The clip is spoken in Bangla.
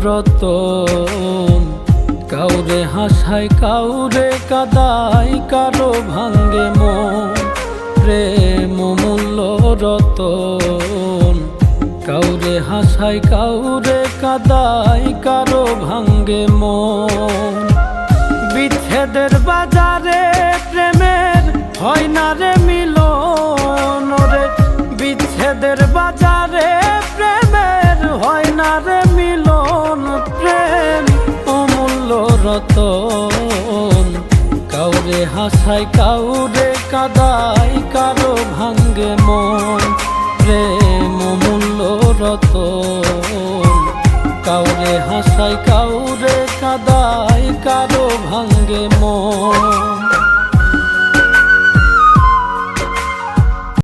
রতন। কাউরে হাসায় কাউরে কাদায়, কারো ভাঙ্গে মন। প্রেম মূল্য রতন। কাউরে হাসায় কাউরে কাদায়, কারো ভাঙ্গে মন। বিচ্ছেদের বাজারে প্রেমের হয় না রে মিলন রে। বিচ্ছেদের বাজারে প্রেমের হয় না রে মিলন। প্রেম অমূল্য রতন। কাউরে হাসায় কাউরে কাদায়, কারো ভাঙ্গে মন। প্রেম অমূল্য রতন। কাউরে হাসায় কাউরে কাদায়, কারো ভাঙ্গে মন।